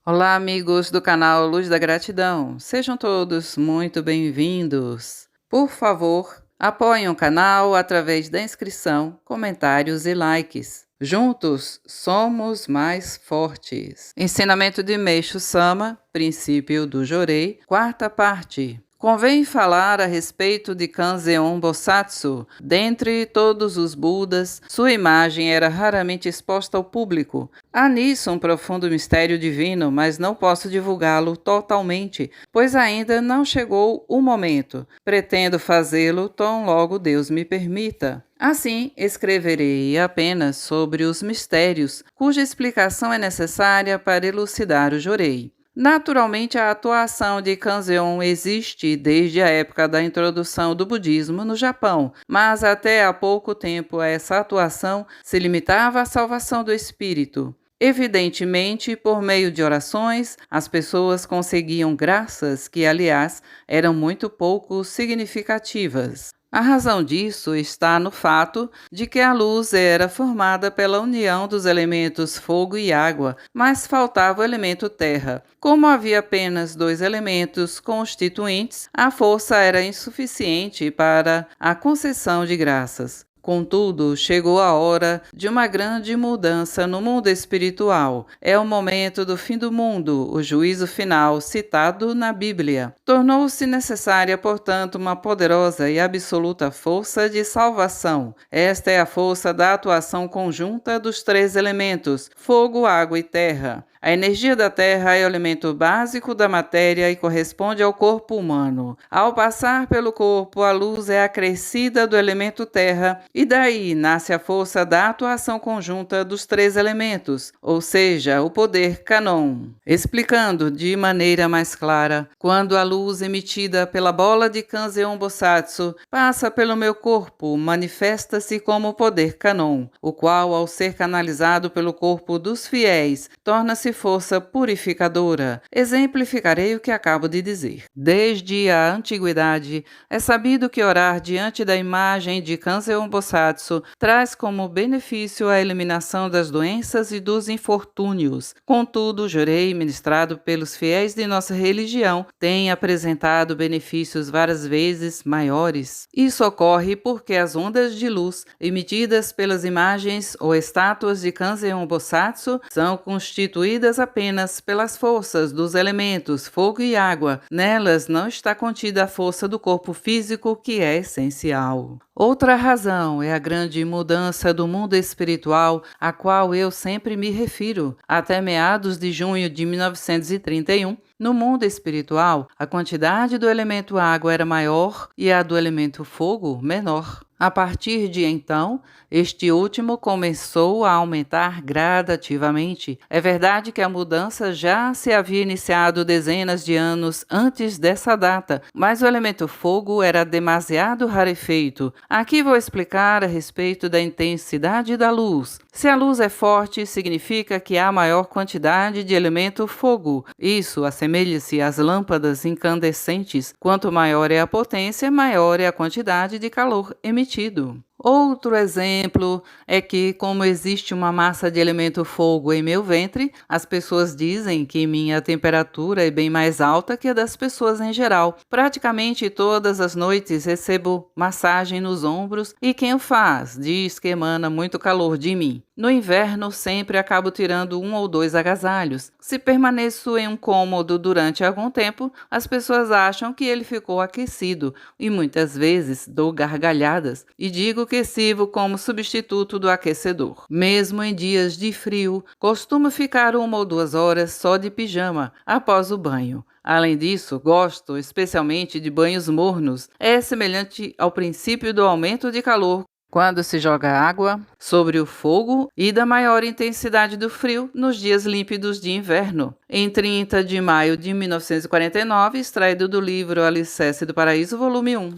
Olá, amigos do canal Luz da Gratidão. Sejam todos muito bem-vindos. Por favor, apoiem o canal através da inscrição, comentários e likes. Juntos, somos mais fortes. Ensinamento de Meixo Sama, Princípio do Jorei, quarta parte. Convém falar a respeito de Kanzeon Bosatsu. Dentre todos os Budas, sua imagem era raramente exposta ao público. Há nisso um profundo mistério divino, mas não posso divulgá-lo totalmente, pois ainda não chegou o momento. Pretendo fazê-lo tão logo Deus me permita. Assim, escreverei apenas sobre os mistérios, cuja explicação é necessária para elucidar o Jorei. Naturalmente, a atuação de Kanzeon existe desde a época da introdução do budismo no Japão, mas até há pouco tempo essa atuação se limitava à salvação do espírito. Evidentemente, por meio de orações, as pessoas conseguiam graças que, aliás, eram muito pouco significativas. A razão disso está no fato de que a luz era formada pela união dos elementos fogo e água, mas faltava o elemento terra. Como havia apenas dois elementos constituintes, a força era insuficiente para a concessão de graças. Contudo, chegou a hora de uma grande mudança no mundo espiritual. É o momento do fim do mundo, o juízo final citado na Bíblia. Tornou-se necessária, portanto, uma poderosa e absoluta força de salvação. Esta é a força da atuação conjunta dos três elementos: fogo, água e terra. A energia da Terra é o elemento básico da matéria e corresponde ao corpo humano. Ao passar pelo corpo, a luz é acrescida do elemento Terra e daí nasce a força da atuação conjunta dos três elementos, ou seja, o poder Kanon. Explicando de maneira mais clara, quando a luz emitida pela bola de Kanzeon Bosatsu passa pelo meu corpo, manifesta-se como o poder Kanon, o qual, ao ser canalizado pelo corpo dos fiéis, torna-se força purificadora. Exemplificarei o que acabo de dizer. Desde a antiguidade, é sabido que orar diante da imagem de Kanzeon Bosatsu traz como benefício a eliminação das doenças e dos infortúnios. Contudo, o Jorei ministrado pelos fiéis de nossa religião tem apresentado benefícios várias vezes maiores. Isso ocorre porque as ondas de luz emitidas pelas imagens ou estátuas de Kanzeon Bosatsu são constituídas apenas pelas forças dos elementos fogo e água. Nelas não está contida a força do corpo físico, que é essencial. Outra razão é a grande mudança do mundo espiritual, a qual eu sempre me refiro. Até meados de junho de 1931, no mundo espiritual, a quantidade do elemento água era maior e a do elemento fogo menor. A partir de então, este último começou a aumentar gradativamente. É verdade que a mudança já se havia iniciado dezenas de anos antes dessa data, mas o elemento fogo era demasiado rarefeito. Aqui vou explicar a respeito da intensidade da luz. Se a luz é forte, significa que há maior quantidade de elemento fogo. Isso assemelha-se às lâmpadas incandescentes. Quanto maior é a potência, maior é a quantidade de calor emitido. Outro exemplo é que, como existe uma massa de elemento fogo em meu ventre, as pessoas dizem que minha temperatura é bem mais alta que a das pessoas em geral. Praticamente todas as noites recebo massagem nos ombros e quem o faz diz que emana muito calor de mim. No inverno, sempre acabo tirando um ou dois agasalhos. Se permaneço em um cômodo durante algum tempo, as pessoas acham que ele ficou aquecido e muitas vezes dou gargalhadas e digo que sirvo como substituto do aquecedor. Mesmo em dias de frio, costumo ficar 1 ou 2 horas só de pijama após o banho. Além disso, gosto especialmente de banhos mornos. É semelhante ao princípio do aumento de calor quando se joga água sobre o fogo e da maior intensidade do frio nos dias límpidos de inverno. Em 30 de maio de 1949, extraído do livro Alicerce do Paraíso, volume 1.